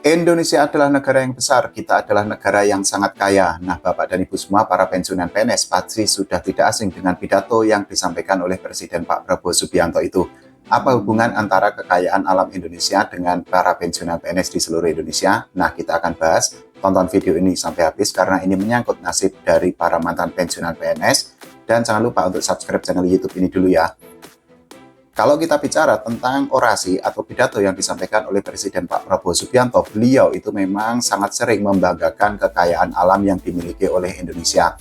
Indonesia adalah negara yang besar, kita adalah negara yang sangat kaya. Nah, Bapak dan Ibu semua, para pensiunan PNS pasti sudah tidak asing dengan pidato yang disampaikan oleh Presiden Pak Prabowo Subianto itu. Apa hubungan antara kekayaan alam Indonesia dengan para pensiunan PNS di seluruh Indonesia? Nah, kita akan bahas. Tonton video ini sampai habis karena ini menyangkut nasib dari para mantan pensiunan PNS. Dan jangan lupa untuk subscribe channel YouTube ini dulu ya. Kalau kita bicara tentang orasi atau pidato yang disampaikan oleh Presiden Pak Prabowo Subianto, beliau itu memang sangat sering membanggakan kekayaan alam yang dimiliki oleh Indonesia.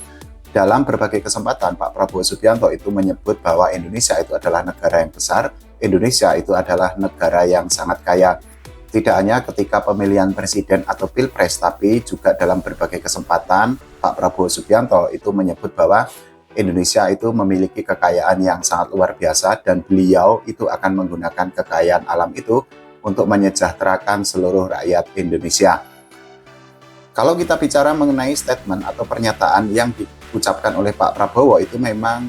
Dalam berbagai kesempatan, Pak Prabowo Subianto itu menyebut bahwa Indonesia itu adalah negara yang besar, Indonesia itu adalah negara yang sangat kaya. Tidak hanya ketika pemilihan presiden atau pilpres, tapi juga dalam berbagai kesempatan, Pak Prabowo Subianto itu menyebut bahwa Indonesia itu memiliki kekayaan yang sangat luar biasa dan beliau itu akan menggunakan kekayaan alam itu untuk menyejahterakan seluruh rakyat Indonesia. Kalau kita bicara mengenai statement atau pernyataan yang diucapkan oleh Pak Prabowo itu memang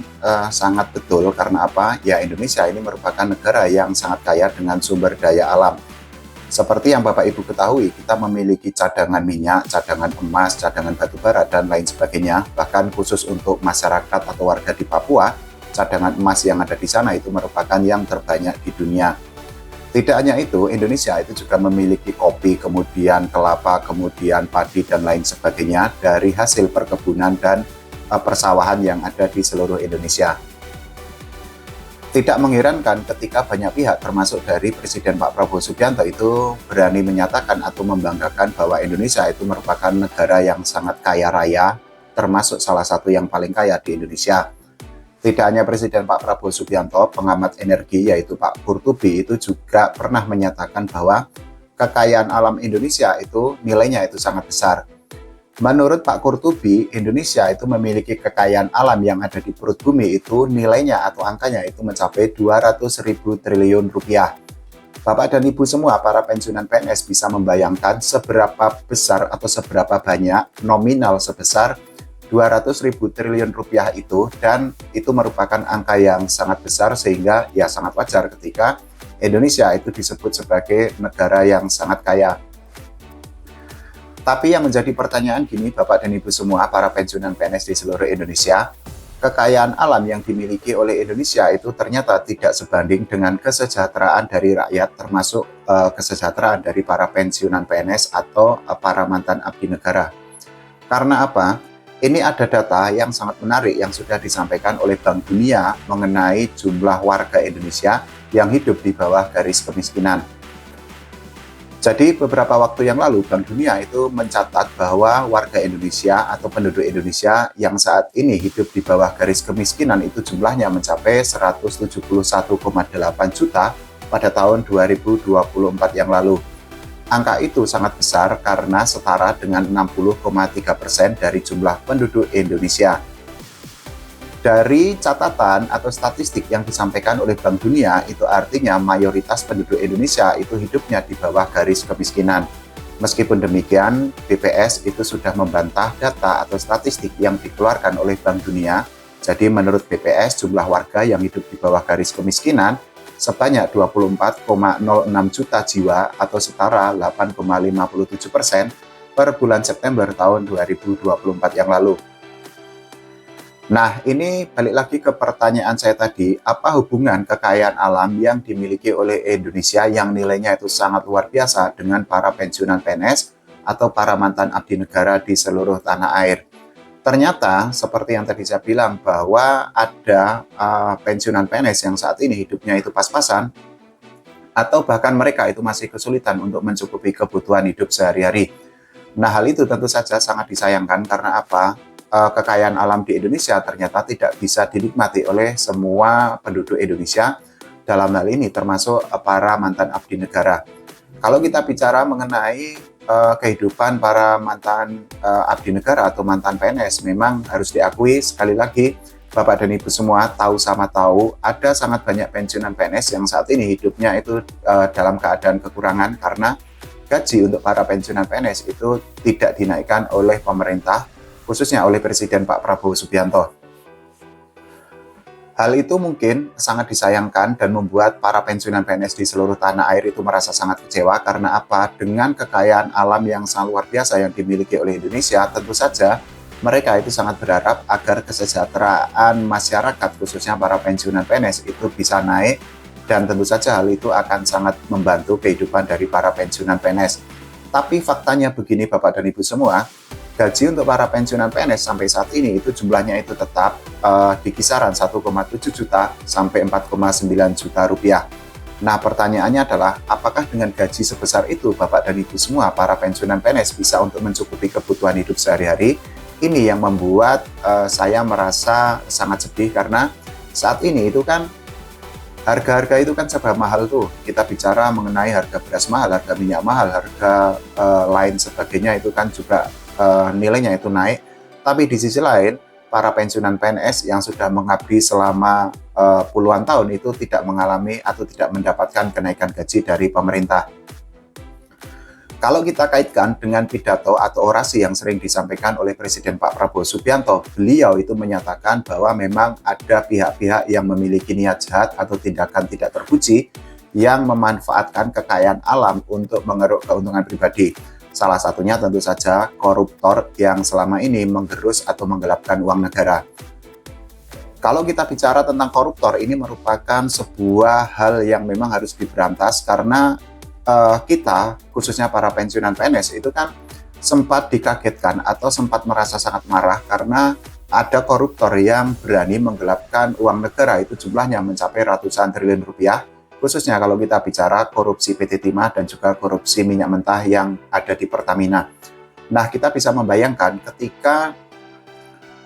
sangat betul karena apa? Ya, Indonesia ini merupakan negara yang sangat kaya dengan sumber daya alam. Seperti yang Bapak Ibu ketahui, kita memiliki cadangan minyak, cadangan emas, cadangan batu bara, dan lain sebagainya. Bahkan khusus untuk masyarakat atau warga di Papua, cadangan emas yang ada di sana itu merupakan yang terbanyak di dunia. Tidak hanya itu, Indonesia itu juga memiliki kopi, kemudian kelapa, kemudian padi, dan lain sebagainya dari hasil perkebunan dan persawahan yang ada di seluruh Indonesia. Tidak mengherankan ketika banyak pihak termasuk dari Presiden Pak Prabowo Subianto itu berani menyatakan atau membanggakan bahwa Indonesia itu merupakan negara yang sangat kaya raya, termasuk salah satu yang paling kaya di Indonesia. Tidak hanya Presiden Pak Prabowo Subianto, pengamat energi yaitu Pak Qurtubi itu juga pernah menyatakan bahwa kekayaan alam Indonesia itu nilainya itu sangat besar. Menurut Pak Qurtubi, Indonesia itu memiliki kekayaan alam yang ada di perut bumi itu nilainya atau angkanya itu mencapai 200.000 triliun rupiah. Bapak dan Ibu semua, para pensiunan PNS bisa membayangkan seberapa besar atau seberapa banyak nominal sebesar 200.000 triliun rupiah itu, dan itu merupakan angka yang sangat besar sehingga ya sangat wajar ketika Indonesia itu disebut sebagai negara yang sangat kaya. Tapi yang menjadi pertanyaan gini, Bapak dan Ibu semua, para pensiunan PNS di seluruh Indonesia, kekayaan alam yang dimiliki oleh Indonesia itu ternyata tidak sebanding dengan kesejahteraan dari rakyat, termasuk kesejahteraan dari para pensiunan PNS atau para mantan abdi negara. Karena apa? Ini ada data yang sangat menarik yang sudah disampaikan oleh Bank Dunia mengenai jumlah warga Indonesia yang hidup di bawah garis kemiskinan. Jadi beberapa waktu yang lalu Bank Dunia itu mencatat bahwa warga Indonesia atau penduduk Indonesia yang saat ini hidup di bawah garis kemiskinan itu jumlahnya mencapai 171,8 juta pada tahun 2024 yang lalu. Angka itu sangat besar karena setara dengan 60,3% dari jumlah penduduk Indonesia. Dari catatan atau statistik yang disampaikan oleh Bank Dunia, itu artinya mayoritas penduduk Indonesia itu hidupnya di bawah garis kemiskinan. Meskipun demikian, BPS itu sudah membantah data atau statistik yang dikeluarkan oleh Bank Dunia. Jadi menurut BPS, jumlah warga yang hidup di bawah garis kemiskinan sebanyak 24,06 juta jiwa atau setara 8,57% per bulan September tahun 2024 yang lalu. Nah, ini balik lagi ke pertanyaan saya tadi, apa hubungan kekayaan alam yang dimiliki oleh Indonesia yang nilainya itu sangat luar biasa dengan para pensiunan PNS atau para mantan abdi negara di seluruh tanah air? Ternyata, seperti yang tadi saya bilang, bahwa ada pensiunan PNS yang saat ini hidupnya itu pas-pasan, atau bahkan mereka itu masih kesulitan untuk mencukupi kebutuhan hidup sehari-hari. Nah, hal itu tentu saja sangat disayangkan karena apa? Kekayaan alam di Indonesia ternyata tidak bisa dinikmati oleh semua penduduk Indonesia, dalam hal ini termasuk para mantan abdi negara. Kalau kita bicara mengenai kehidupan para mantan abdi negara atau mantan PNS, memang harus diakui sekali lagi, Bapak dan Ibu semua tahu sama tahu, ada sangat banyak pensiunan PNS yang saat ini hidupnya itu dalam keadaan kekurangan karena gaji untuk para pensiunan PNS itu tidak dinaikkan oleh pemerintah, khususnya oleh Presiden Pak Prabowo Subianto. Hal itu mungkin sangat disayangkan dan membuat para pensiunan PNS di seluruh tanah air itu merasa sangat kecewa karena apa? Dengan kekayaan alam yang sangat luar biasa yang dimiliki oleh Indonesia, tentu saja mereka itu sangat berharap agar kesejahteraan masyarakat, khususnya para pensiunan PNS itu bisa naik, dan tentu saja hal itu akan sangat membantu kehidupan dari para pensiunan PNS. Tapi faktanya begini Bapak dan Ibu semua, gaji untuk para pensiunan PNS sampai saat ini itu jumlahnya itu tetap di kisaran 1,7 juta sampai 4,9 juta rupiah. Nah, pertanyaannya adalah apakah dengan gaji sebesar itu Bapak dan Ibu semua para pensiunan PNS bisa untuk mencukupi kebutuhan hidup sehari-hari? Ini yang membuat saya merasa sangat sedih karena saat ini itu kan harga-harga itu kan serba mahal tuh. Kita bicara mengenai harga beras mahal, harga minyak mahal, harga lain sebagainya itu kan juga nilainya itu naik. Tapi di sisi lain, para pensiunan PNS yang sudah mengabdi selama puluhan tahun itu tidak mengalami atau tidak mendapatkan kenaikan gaji dari pemerintah. Kalau kita kaitkan dengan pidato atau orasi yang sering disampaikan oleh Presiden Pak Prabowo Subianto, beliau itu menyatakan bahwa memang ada pihak-pihak yang memiliki niat jahat atau tindakan tidak terpuji yang memanfaatkan kekayaan alam untuk mengeruk keuntungan pribadi. Salah satunya tentu saja koruptor yang selama ini menggerus atau menggelapkan uang negara. Kalau kita bicara tentang koruptor, ini merupakan sebuah hal yang memang harus diberantas karena kita, khususnya para pensiunan PNS, itu kan sempat dikagetkan atau sempat merasa sangat marah karena ada koruptor yang berani menggelapkan uang negara, itu jumlahnya mencapai ratusan triliun rupiah, khususnya kalau kita bicara korupsi PT Timah dan juga korupsi minyak mentah yang ada di Pertamina. Nah, kita bisa membayangkan ketika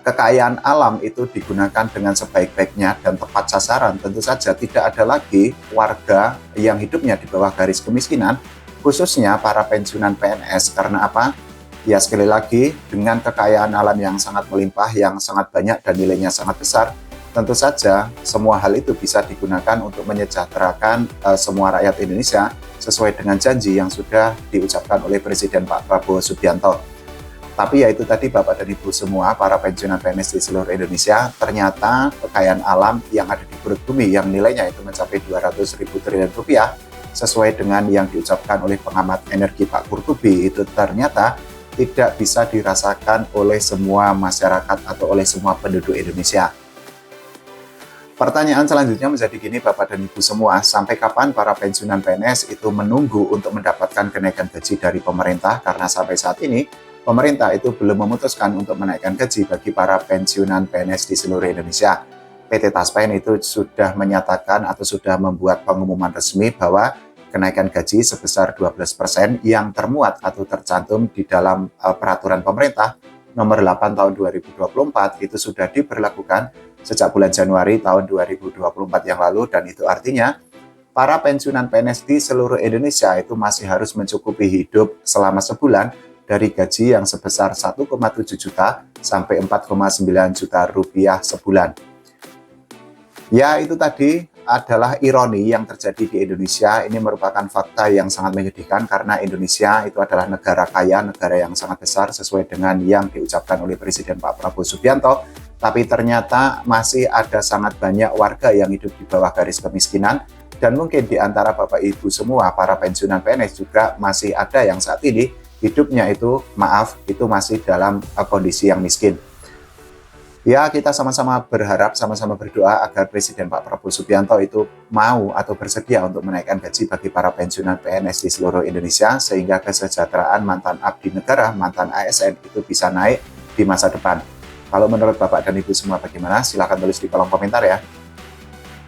kekayaan alam itu digunakan dengan sebaik-baiknya dan tepat sasaran, tentu saja tidak ada lagi warga yang hidupnya di bawah garis kemiskinan, khususnya para pensiunan PNS. Karena apa? Ya sekali lagi, dengan kekayaan alam yang sangat melimpah, yang sangat banyak dan nilainya sangat besar, tentu saja semua hal itu bisa digunakan untuk menyejahterakan semua rakyat Indonesia sesuai dengan janji yang sudah diucapkan oleh Presiden Pak Prabowo Subianto. Tapi ya itu tadi Bapak dan Ibu semua, para pensiunan PNS di seluruh Indonesia, ternyata kekayaan alam yang ada di perut bumi yang nilainya itu mencapai 200.000 triliun rupiah, sesuai dengan yang diucapkan oleh pengamat energi Pak Kurtubi, itu ternyata tidak bisa dirasakan oleh semua masyarakat atau oleh semua penduduk Indonesia. Pertanyaan selanjutnya menjadi gini Bapak dan Ibu semua, sampai kapan para pensiunan PNS itu menunggu untuk mendapatkan kenaikan gaji dari pemerintah? Karena sampai saat ini pemerintah itu belum memutuskan untuk menaikkan gaji bagi para pensiunan PNS di seluruh Indonesia. PT Taspen itu sudah menyatakan atau sudah membuat pengumuman resmi bahwa kenaikan gaji sebesar 12% yang termuat atau tercantum di dalam peraturan pemerintah nomor 8 tahun 2024 itu sudah diberlakukan sejak bulan Januari tahun 2024 yang lalu, dan itu artinya para pensiunan PNS di seluruh Indonesia itu masih harus mencukupi hidup selama sebulan dari gaji yang sebesar 1,7 juta sampai 4,9 juta rupiah sebulan. Ya, itu tadi adalah ironi yang terjadi di Indonesia. Ini merupakan fakta yang sangat menyedihkan karena Indonesia itu adalah negara kaya, negara yang sangat besar sesuai dengan yang diucapkan oleh Presiden Pak Prabowo Subianto. Tapi ternyata masih ada sangat banyak warga yang hidup di bawah garis kemiskinan, dan mungkin di antara Bapak Ibu semua, para pensiunan PNS juga masih ada yang saat ini hidupnya itu, itu masih dalam kondisi yang miskin. Ya, kita sama-sama berharap, sama-sama berdoa agar Presiden Pak Prabowo Subianto itu mau atau bersedia untuk menaikkan gaji bagi para pensiunan PNS di seluruh Indonesia, sehingga kesejahteraan mantan abdi negara, mantan ASN itu bisa naik di masa depan. Kalau menurut Bapak dan Ibu semua bagaimana? Silahkan tulis di kolom komentar ya.